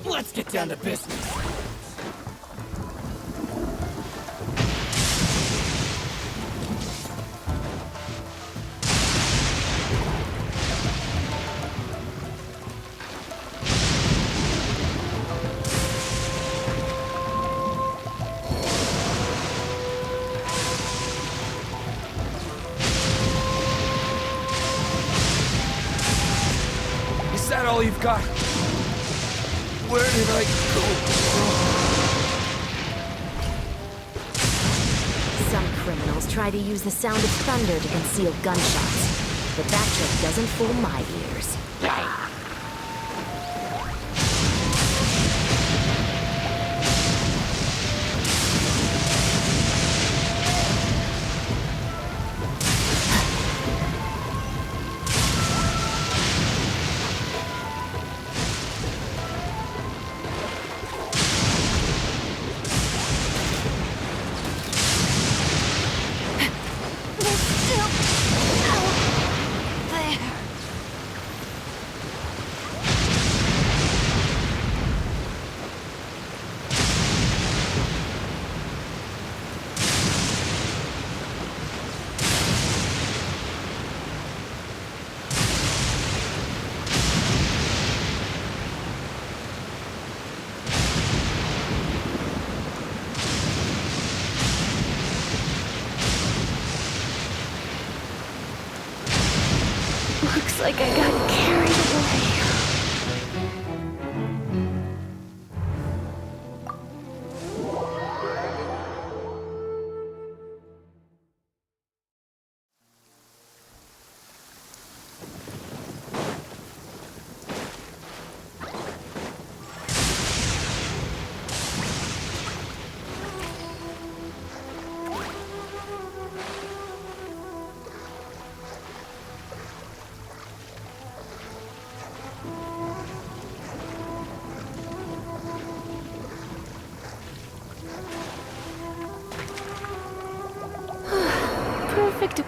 Let's get down to business. Is that all you've got? Where did I go? Some criminals try to use the sound of thunder to conceal gunshots, but that trick doesn't fool my ears. Looks like I got carried away. Perfect.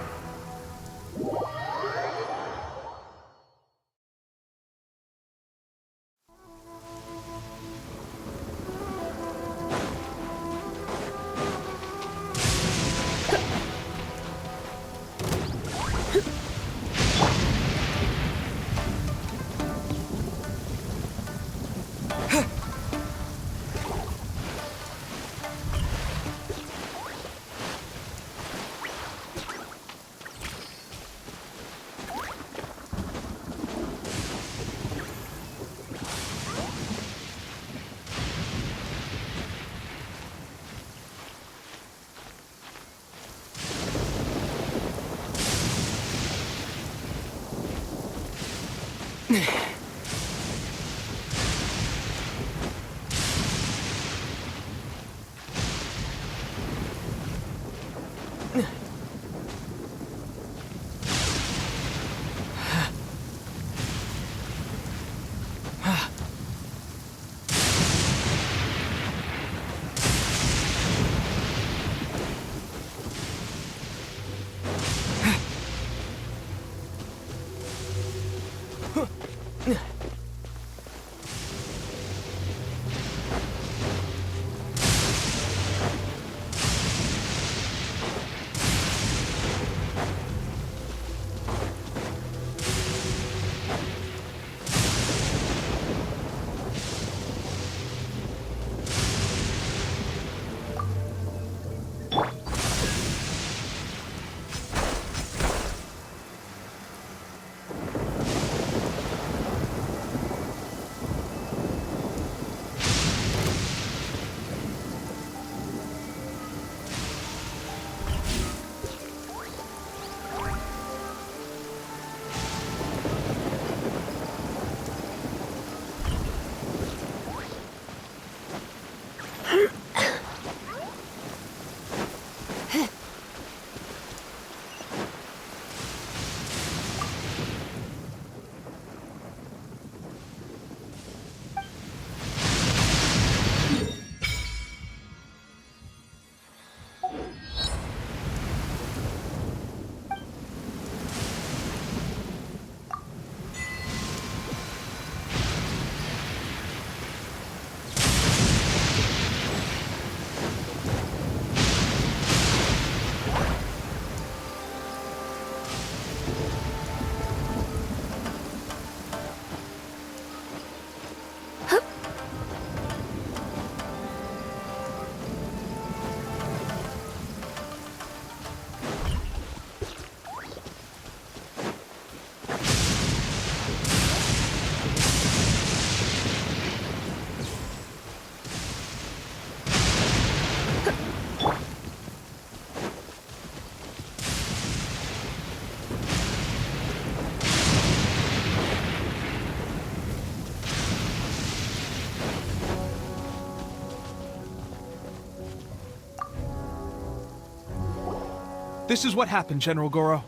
This is what happened, General Goro.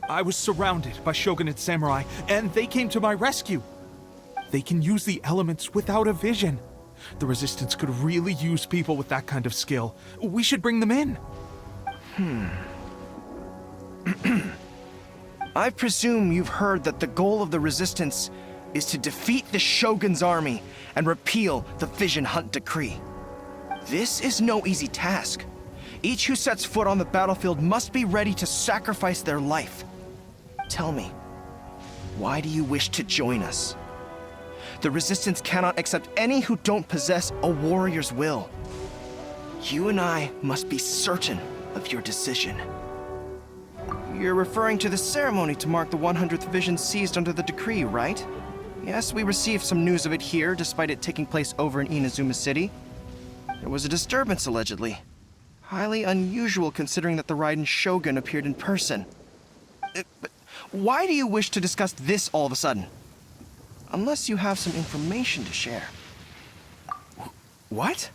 I was surrounded by shogunate samurai, and they came to my rescue. They can use the elements without a vision. The Resistance could really use people with that kind of skill. We should bring them in. I presume you've heard that the goal of the Resistance is to defeat the Shogun's army and repeal the Vision Hunt Decree. This is no easy task. Each who sets foot on the battlefield must be ready to sacrifice their life. Tell me, why do you wish to join us? The Resistance cannot accept any who don't possess a warrior's will. You and I must be certain of your decision. You're referring to the ceremony to mark the 100th Vision seized under the decree, right? Yes, we received some news of it here, despite it taking place over in Inazuma City. There was a disturbance, allegedly. Highly unusual considering that the Raiden Shogun appeared in person. But why do you wish to discuss this all of a sudden? Unless you have some information to share. What?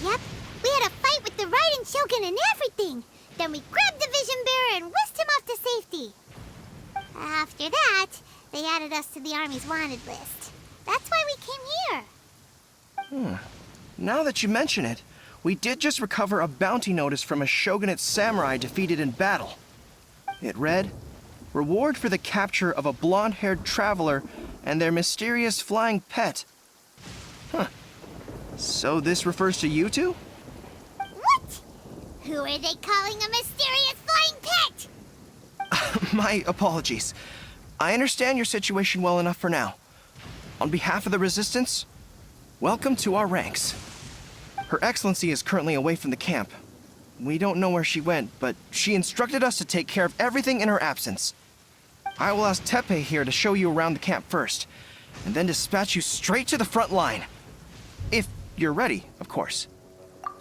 Yep, we had a fight with the Raiden Shogun and everything. Then we grabbed the Vision Bearer and whisked him off to safety. After that, they added us to the Army's wanted list. That's why we came here. Now that you mention it, we did just recover a bounty notice from a Shogunate samurai defeated in battle. It read, "Reward for the capture of a blonde-haired traveler and their mysterious flying pet." So this refers to you two? What? Who are they calling a mysterious flying pet? My apologies. I understand your situation well enough for now. On behalf of the Resistance, welcome to our ranks. Her Excellency is currently away from the camp. We don't know where she went, but she instructed us to take care of everything in her absence. I will ask Teppei here to show you around the camp first, and then dispatch you straight to the front line. If you're ready, of course.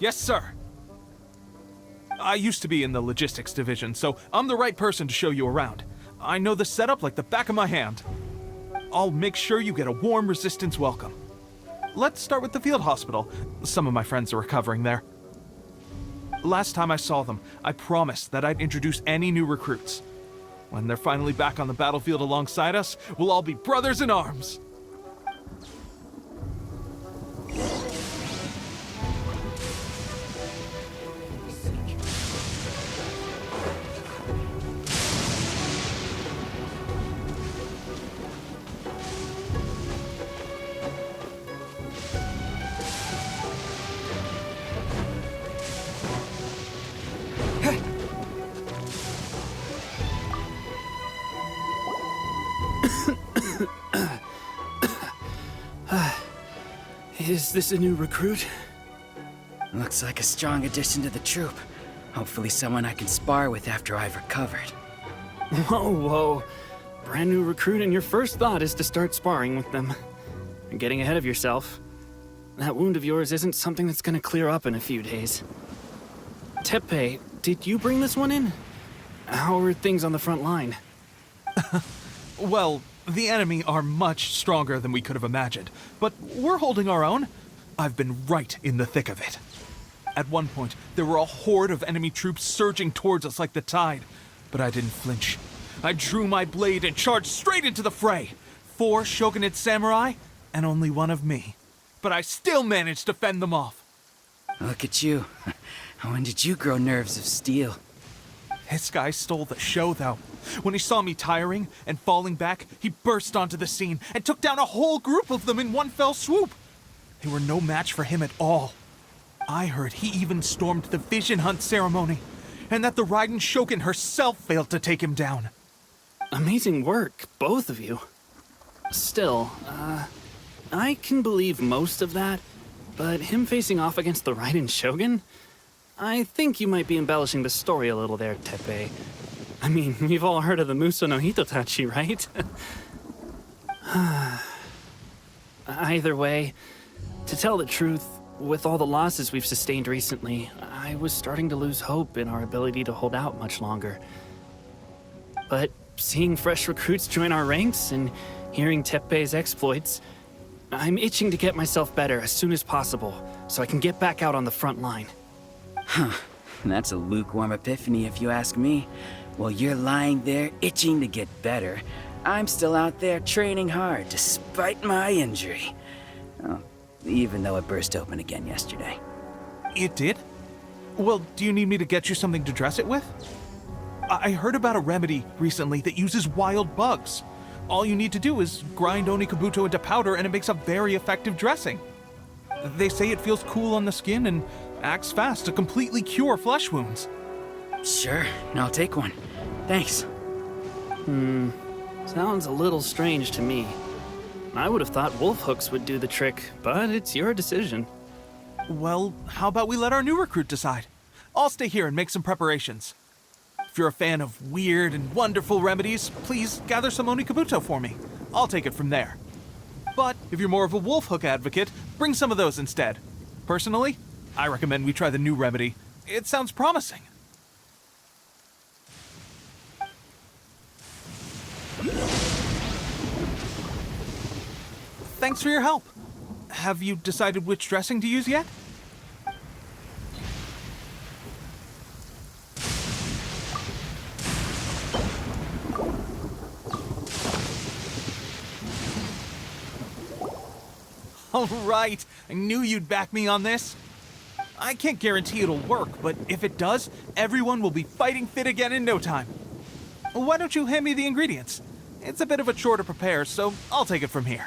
Yes, sir. I used to be in the logistics division, so I'm the right person to show you around. I know the setup like the back of my hand. I'll make sure you get a warm Resistance welcome. Let's start with the field hospital. Some of my friends are recovering there. Last time I saw them, I promised that I'd introduce any new recruits. When they're finally back on the battlefield alongside us, we'll all be brothers in arms. Is this a new recruit? Looks like a strong addition to the troop. Hopefully someone I can spar with after I've recovered. Whoa. Brand new recruit and your first thought is to start sparring with them. You're getting ahead of yourself. That wound of yours isn't something that's gonna clear up in a few days. Teppei, did you bring this one in? How are things on the front line? Well, the enemy are much stronger than we could have imagined, but we're holding our own. I've been right in the thick of it. At one point, there were a horde of enemy troops surging towards us like the tide, but I didn't flinch. I drew my blade and charged straight into the fray. 4 shogunate samurai, and only one of me. But I still managed to fend them off. Look at you. When did you grow nerves of steel? This guy stole the show, though. When he saw me tiring and falling back, he burst onto the scene and took down a whole group of them in one fell swoop. They were no match for him at all. I heard he even stormed the Vision Hunt ceremony, and that the Raiden Shogun herself failed to take him down. Amazing work, both of you. Still, I can believe most of that, but him facing off against the Raiden Shogun? I think you might be embellishing the story a little there, Teppei. I mean, we've all heard of the Muso no Hitotachi, right? Either way, to tell the truth, with all the losses we've sustained recently, I was starting to lose hope in our ability to hold out much longer. But seeing fresh recruits join our ranks and hearing Teppei's exploits, I'm itching to get myself better as soon as possible so I can get back out on the front line. That's a lukewarm epiphany if you ask me. While you're lying there itching to get better, I'm still out there training hard despite my injury. Oh, even though it burst open again yesterday. It did? Well, do you need me to get you something to dress it with? I heard about a remedy recently that uses wild bugs. All you need to do is grind Onikabuto into powder and it makes a very effective dressing. They say it feels cool on the skin and acts fast to completely cure flesh wounds. Sure, I'll take one. Thanks. Sounds a little strange to me. I would have thought wolf hooks would do the trick, but it's your decision. Well, how about we let our new recruit decide? I'll stay here and make some preparations. If you're a fan of weird and wonderful remedies, please gather some Onikabuto for me. I'll take it from there. But if you're more of a wolf hook advocate, bring some of those instead. Personally, I recommend we try the new remedy. It sounds promising. Thanks for your help. Have you decided which dressing to use yet? All right, I knew you'd back me on this. I can't guarantee it'll work, but if it does, everyone will be fighting fit again in no time. Why don't you hand me the ingredients? It's a bit of a chore to prepare, so I'll take it from here.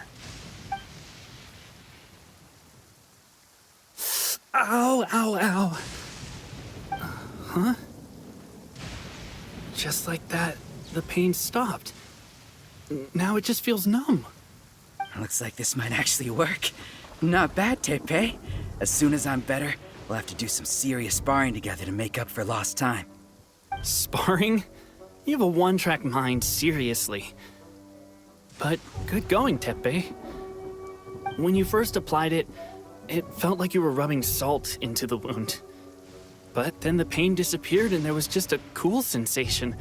Ow, ow, ow. Huh? Just like that, the pain stopped. Now it just feels numb. Looks like this might actually work. Not bad, Tepe. As soon as I'm better, we'll have to do some serious sparring together to make up for lost time. Sparring? You have a one-track mind, seriously. But good going, Tepe. When you first applied it, it felt like you were rubbing salt into the wound. But then the pain disappeared and there was just a cool sensation.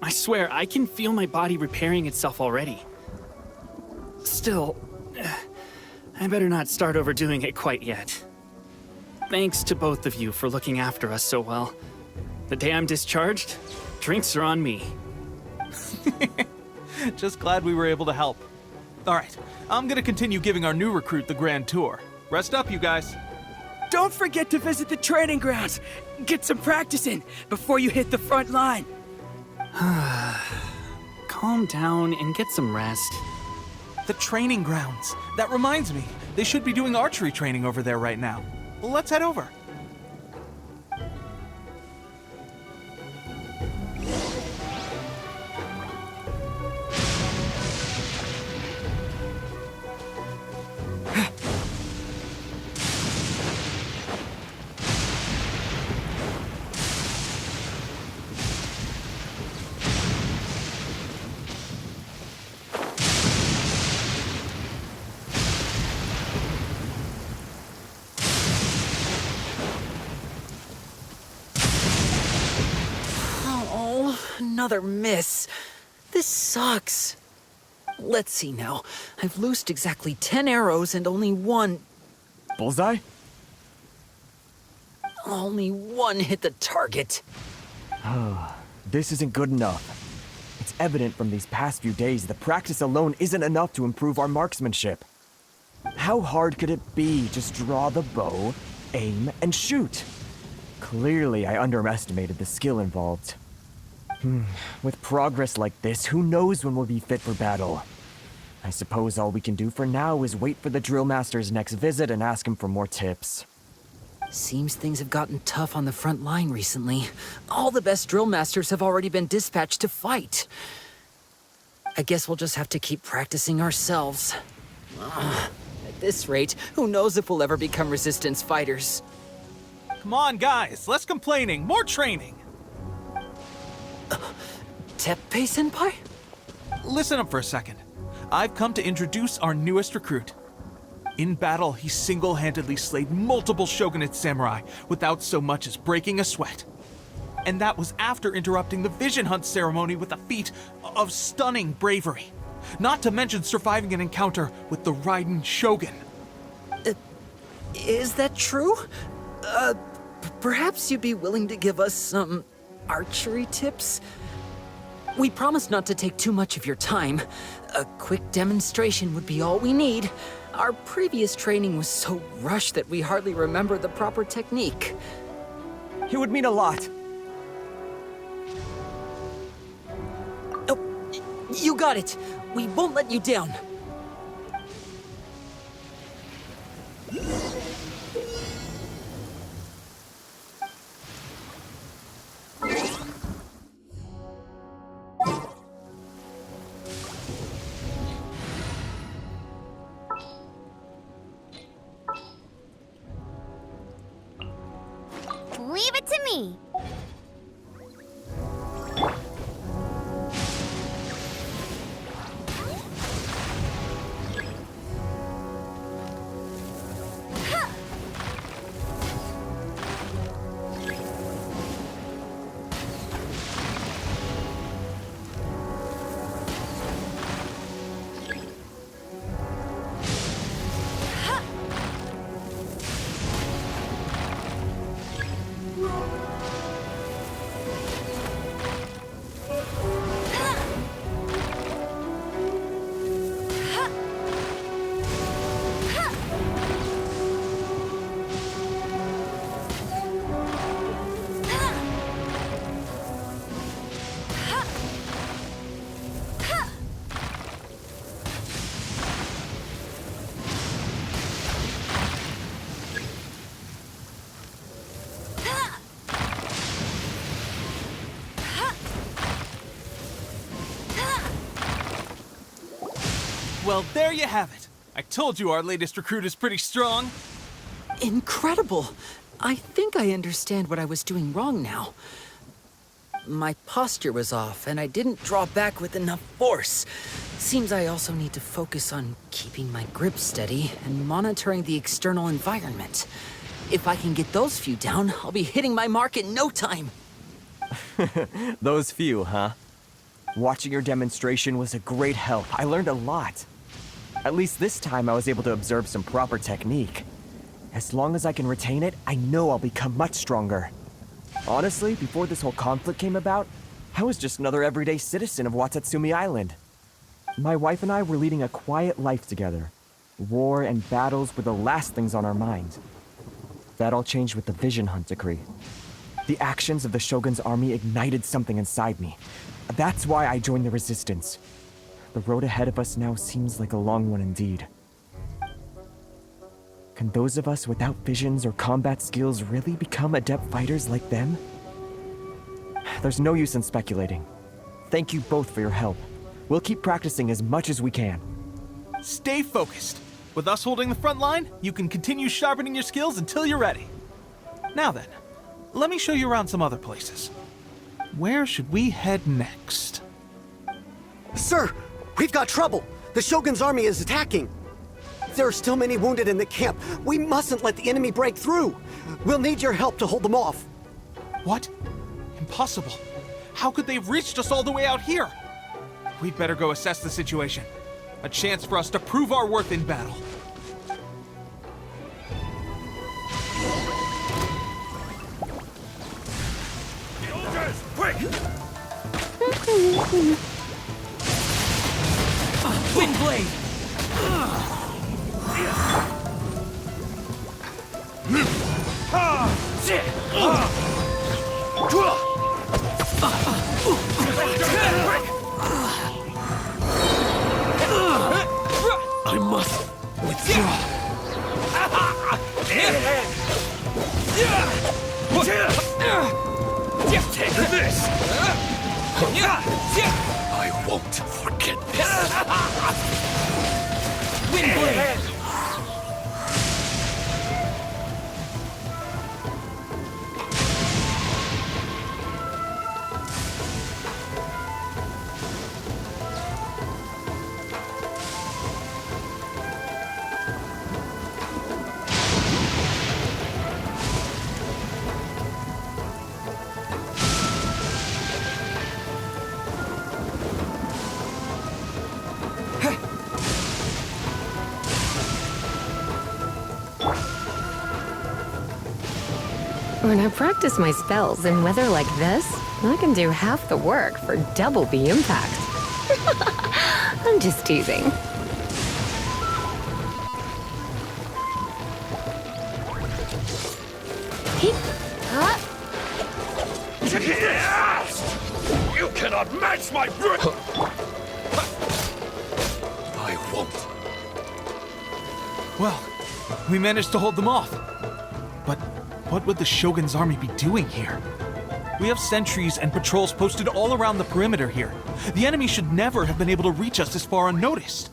I swear, I can feel my body repairing itself already. Still, I better not start overdoing it quite yet. Thanks to both of you for looking after us so well. The day I'm discharged, drinks are on me. Just glad we were able to help. All right, I'm gonna continue giving our new recruit the grand tour. Rest up, you guys. Don't forget to visit the training grounds. Get some practice in before you hit the front line. Calm down and get some rest. The training grounds. That reminds me, they should be doing archery training over there right now. Let's head over. Another miss. This sucks. Let's see now. I've loosed exactly 10 arrows and only one Bullseye? hit the target. This isn't good enough. It's evident from these past few days the practice alone isn't enough to improve our marksmanship. How hard could it be? Just draw the bow, aim, and shoot. Clearly, I underestimated the skill involved. With progress like this, who knows when we'll be fit for battle? I suppose all we can do for now is wait for the drill master's next visit and ask him for more tips. Seems things have gotten tough on the front line recently. All the best drill masters have already been dispatched to fight. I guess we'll just have to keep practicing ourselves. At this rate, who knows if we'll ever become resistance fighters. Come on, guys, less complaining, more training. Teppei-senpai? Listen up for a second. I've come to introduce our newest recruit. In battle, he single-handedly slayed multiple shogunate samurai without so much as breaking a sweat. And that was after interrupting the vision hunt ceremony with a feat of stunning bravery. Not to mention surviving an encounter with the Raiden Shogun. Is that true? perhaps you'd be willing to give us some archery tips? We promise not to take too much of your time. A quick demonstration would be all we need. Our previous training was so rushed that we hardly remember the proper technique. It would mean a lot. Oh, you got it. We won't let you down. Leave it to me. Well, there you have it. I told you our latest recruit is pretty strong. Incredible! I think I understand what I was doing wrong now. My posture was off, and I didn't draw back with enough force. Seems I also need to focus on keeping my grip steady and monitoring the external environment. If I can get those few down, I'll be hitting my mark in no time. Those few, huh? Watching your demonstration was a great help. I learned a lot. At least this time I was able to observe some proper technique. As long as I can retain it, I know I'll become much stronger. Honestly, before this whole conflict came about, I was just another everyday citizen of Watatsumi Island. My wife and I were leading a quiet life together. War and battles were the last things on our minds. That all changed with the Vision Hunt decree. The actions of the Shogun's army ignited something inside me. That's why I joined the Resistance. The road ahead of us now seems like a long one indeed. Can those of us without visions or combat skills really become adept fighters like them? There's no use in speculating. Thank you both for your help. We'll keep practicing as much as we can. Stay focused. With us holding the front line, you can continue sharpening your skills until you're ready. Now then, let me show you around some other places. Where should we head next? Sir, we've got trouble. The Shogun's army is attacking. There are still many wounded in the camp. We mustn't let the enemy break through. We'll need your help to hold them off. What? Impossible. How could they have reached us all the way out here? We'd better go assess the situation. A chance for us to prove our worth in battle. Soldiers, quick! Windblade! I must withdraw. Take this. I won't forget this. Windblade. When I practice my spells in weather like this, I can do half the work for double the impact. I'm just teasing. You cannot match my I won't. Well, we managed to hold them off. But what would the Shogun's army be doing here? We have sentries and patrols posted all around the perimeter here. The enemy should never have been able to reach us this far unnoticed.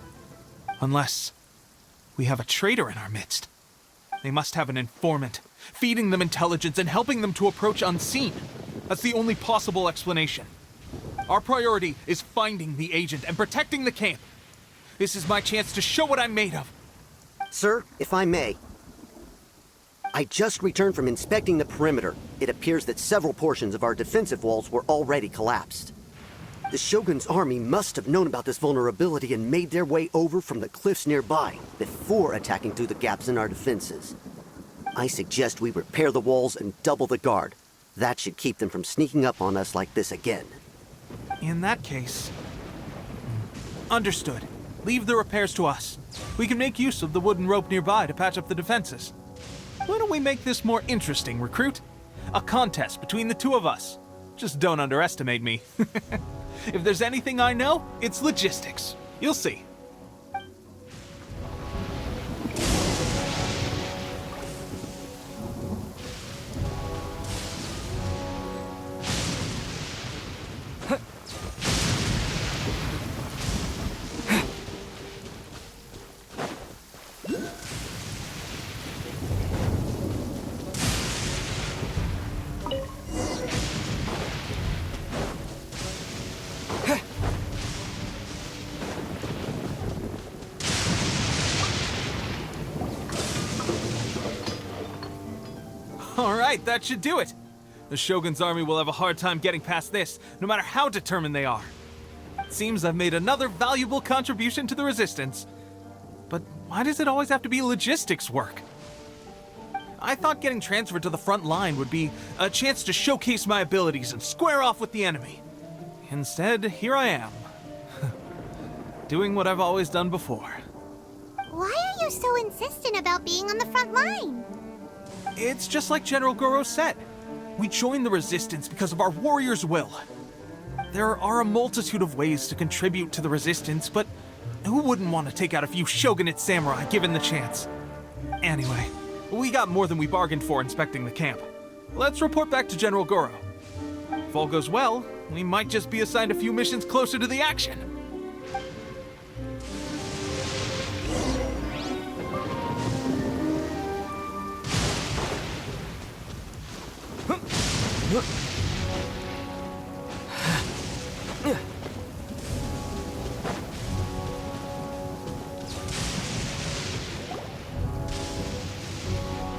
Unless we have a traitor in our midst. They must have an informant, feeding them intelligence and helping them to approach unseen. That's the only possible explanation. Our priority is finding the agent and protecting the camp. This is my chance to show what I'm made of. Sir, if I may. I just returned from inspecting the perimeter. It appears that several portions of our defensive walls were already collapsed. The Shogun's army must have known about this vulnerability and made their way over from the cliffs nearby before attacking through the gaps in our defenses. I suggest we repair the walls and double the guard. That should keep them from sneaking up on us like this again. In that case... Understood. Leave the repairs to us. We can make use of the wooden rope nearby to patch up the defenses. Why don't we make this more interesting, recruit? A contest between the two of us. Just don't underestimate me. If there's anything I know, it's logistics. You'll see. Alright, that should do it. The Shogun's army will have a hard time getting past this, no matter how determined they are. It seems I've made another valuable contribution to the Resistance. But why does it always have to be logistics work? I thought getting transferred to the front line would be a chance to showcase my abilities and square off with the enemy. Instead, here I am. Doing what I've always done before. Why are you so insistent about being on the front line? It's just like General Goro said. We joined the Resistance because of our warrior's will. There are a multitude of ways to contribute to the Resistance, but who wouldn't want to take out a few shogunate samurai given the chance? Anyway, we got more than we bargained for inspecting the camp. Let's report back to General Goro. If all goes well, we might just be assigned a few missions closer to the action.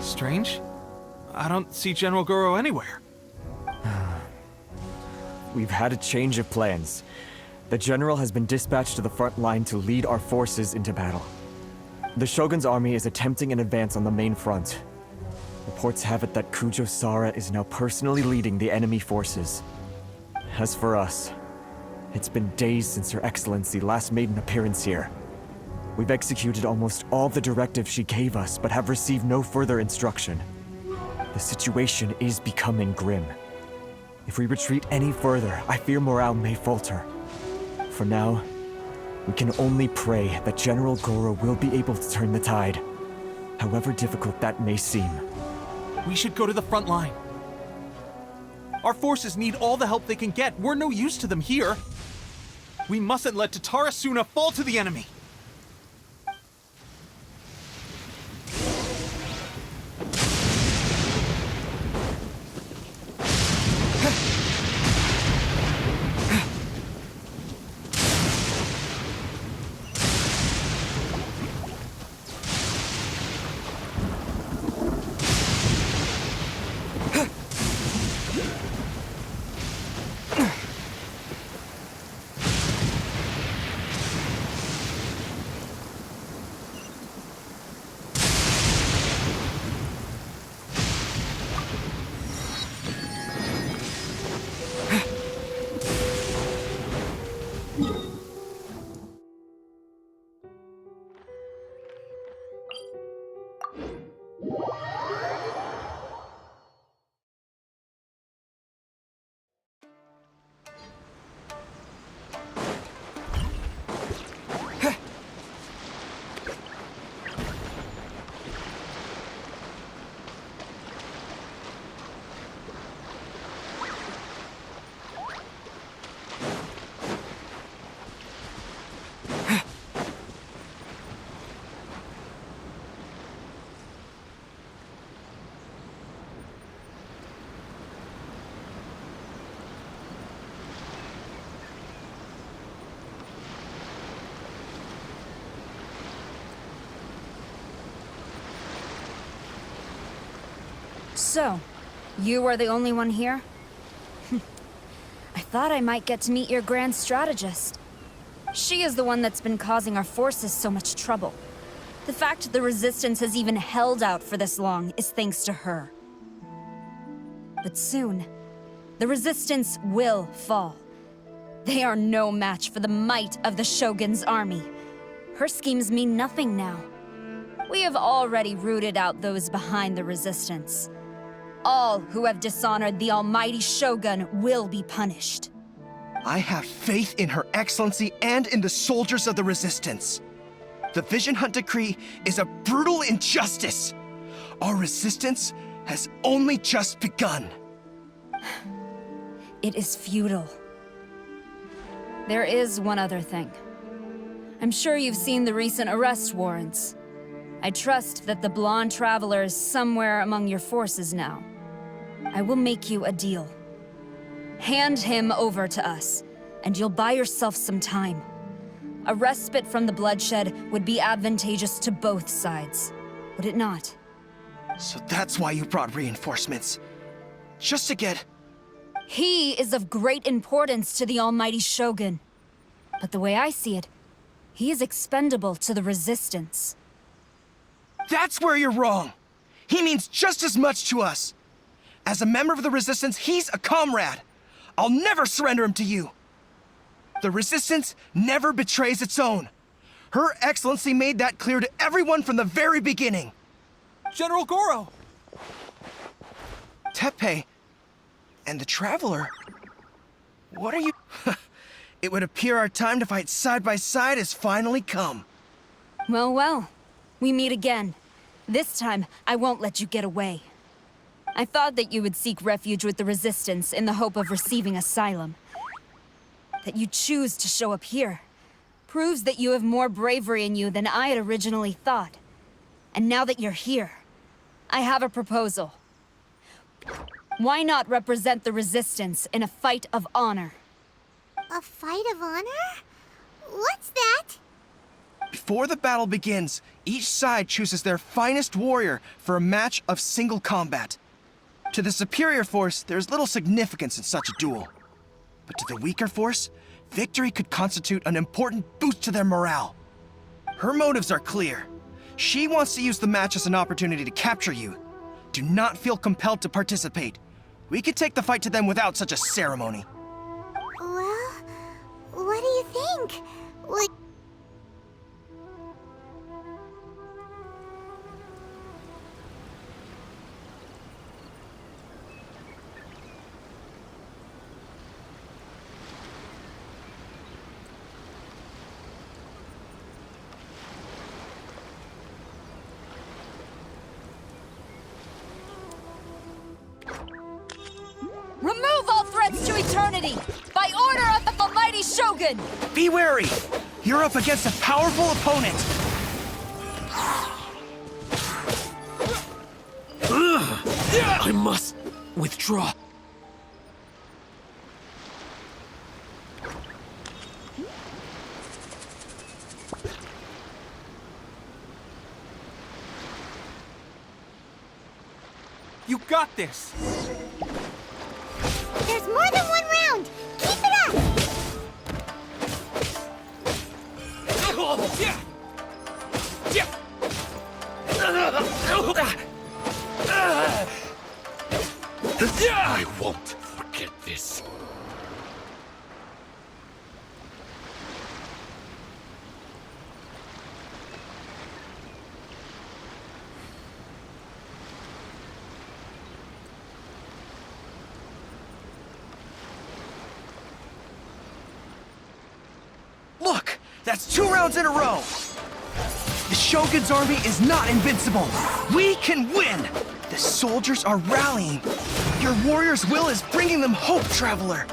Strange. I don't see General Goro anywhere. We've had a change of plans. The general has been dispatched to the front line to lead our forces into battle. The Shogun's army is attempting an advance on the main front. Reports have it that Kujo Sara is now personally leading the enemy forces. As for us, it's been days since Her Excellency last made an appearance here. We've executed almost all the directives she gave us, but have received no further instruction. The situation is becoming grim. If we retreat any further, I fear morale may falter. For now, we can only pray that General Goro will be able to turn the tide, however difficult that may seem. We should go to the front line. Our forces need all the help they can get. We're no use to them here. We mustn't let Tatara Suna fall to the enemy. So, you are the only one here? I thought I might get to meet your grand strategist. She is the one that's been causing our forces so much trouble. The fact the Resistance has even held out for this long is thanks to her. But soon, the Resistance will fall. They are no match for the might of the Shogun's army. Her schemes mean nothing now. We have already rooted out those behind the Resistance. All who have dishonored the almighty Shogun will be punished. I have faith in Her Excellency and in the soldiers of the Resistance. The Vision Hunt Decree is a brutal injustice. Our resistance has only just begun. It is futile. There is one other thing. I'm sure you've seen the recent arrest warrants. I trust that the blonde traveler is somewhere among your forces now. I will make you a deal. Hand him over to us, and you'll buy yourself some time. A respite from the bloodshed would be advantageous to both sides, would it not? So that's why you brought reinforcements. Just to get... He is of great importance to the almighty Shogun. But the way I see it, he is expendable to the Resistance. That's where you're wrong. He means just as much to us. As a member of the Resistance, he's a comrade. I'll never surrender him to you. The Resistance never betrays its own. Her Excellency made that clear to everyone from the very beginning. General Goro! Teppei and the Traveler? What are you... It would appear our time to fight side by side has finally come. Well, well. We meet again. This time, I won't let you get away. I thought that you would seek refuge with the Resistance in the hope of receiving asylum. That you choose to show up here proves that you have more bravery in you than I had originally thought. And now that you're here, I have a proposal. Why not represent the Resistance in a fight of honor? A fight of honor? What's that? Before the battle begins, each side chooses their finest warrior for a match of single combat. To the superior force, there's little significance in such a duel. But to the weaker force, victory could constitute an important boost to their morale. Her motives are clear. She wants to use the match as an opportunity to capture you. Do not feel compelled to participate. We could take the fight to them without such a ceremony. Well, what do you think? Like... Remove all threats to eternity! By order of the almighty Shogun! Be wary! You're up against a powerful opponent! I must withdraw. You got this! There's more than one round! Keep it up! I won't forget this. Look! That's 2 rounds in a row! The Shogun's army is not invincible! We can win! The soldiers are rallying! Your warrior's will is bringing them hope, Traveler!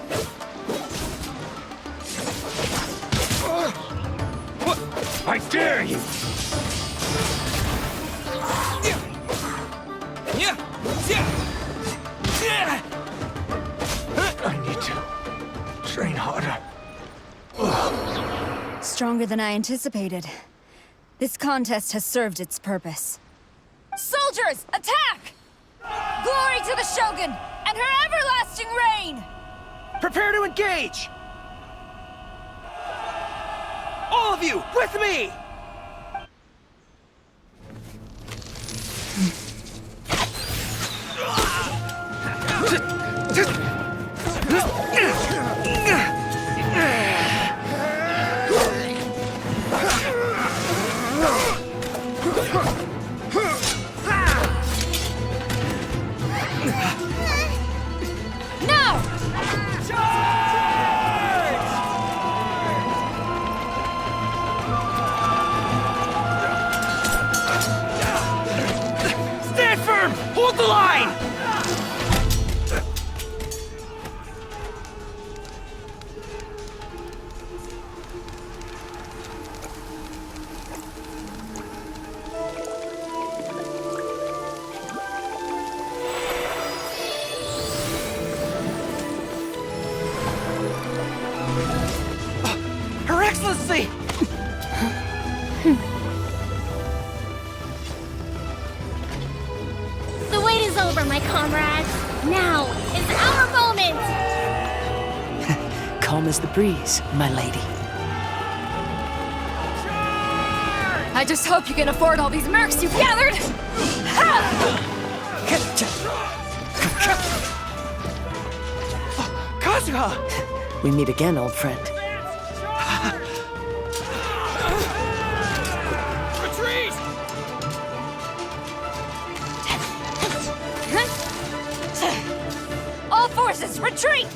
I dare you! I need to train harder. Stronger than I anticipated. This contest has served its purpose. Soldiers, attack! Glory to the Shogun and her everlasting reign! Prepare to engage! All of you, with me! Stand firm! Hold the line! Her Excellency! The wait is over, my comrades. Now is our moment! Calm as the breeze, my lady. I just hope you can afford all these mercs you've gathered! Kazuha! We meet again, old friend. Retreat! All forces, retreat!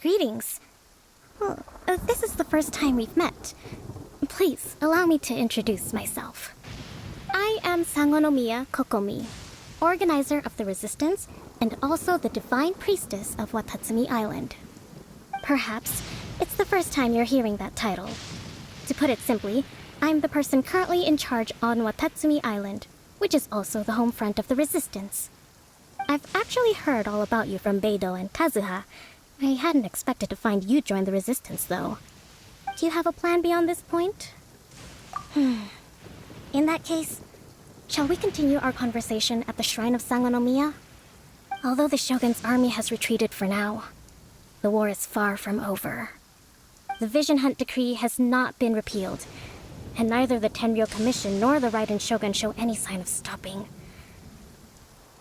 Greetings. Well, this is the first time we've met. Please, allow me to introduce myself. I am Sangonomiya Kokomi, organizer of the Resistance and also the Divine Priestess of Watatsumi Island. Perhaps it's the first time you're hearing that title. To put it simply, I'm the person currently in charge on Watatsumi Island, which is also the home front of the Resistance. I've actually heard all about you from Beidou and Kazuha. I hadn't expected to find you join the Resistance, though. Do you have a plan beyond this point? In that case, shall we continue our conversation at the Shrine of Sangonomiya? Although the Shogun's army has retreated for now, the war is far from over. The Vision Hunt Decree has not been repealed, and neither the Tenryo Commission nor the Raiden Shogun show any sign of stopping.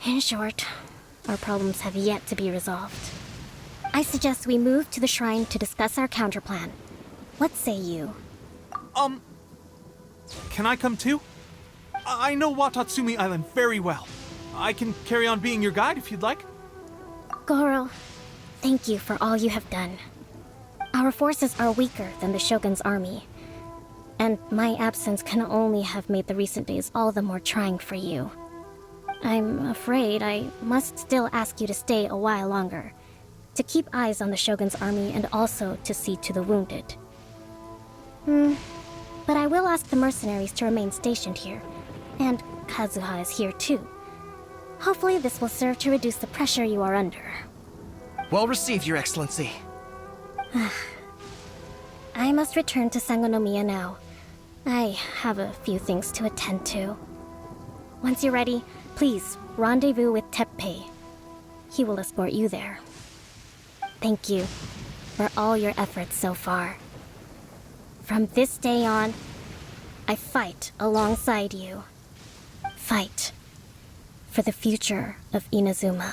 In short, our problems have yet to be resolved. I suggest we move to the shrine to discuss our counterplan. What say you? Can I come too? I know Watatsumi Island very well. I can carry on being your guide if you'd like. Goro, thank you for all you have done. Our forces are weaker than the Shogun's army, and my absence can only have made the recent days all the more trying for you. I'm afraid I must still ask you to stay a while longer, to keep eyes on the Shogun's army and also to see to the wounded. But I will ask the mercenaries to remain stationed here, and Kazuha is here too. Hopefully this will serve to reduce the pressure you are under. Well received, Your Excellency. I must return to Sangonomiya now. I have a few things to attend to. Once you're ready, please rendezvous with Teppei. He will escort you there. Thank you for all your efforts so far. From this day on, I fight alongside you. Fight for the future of Inazuma.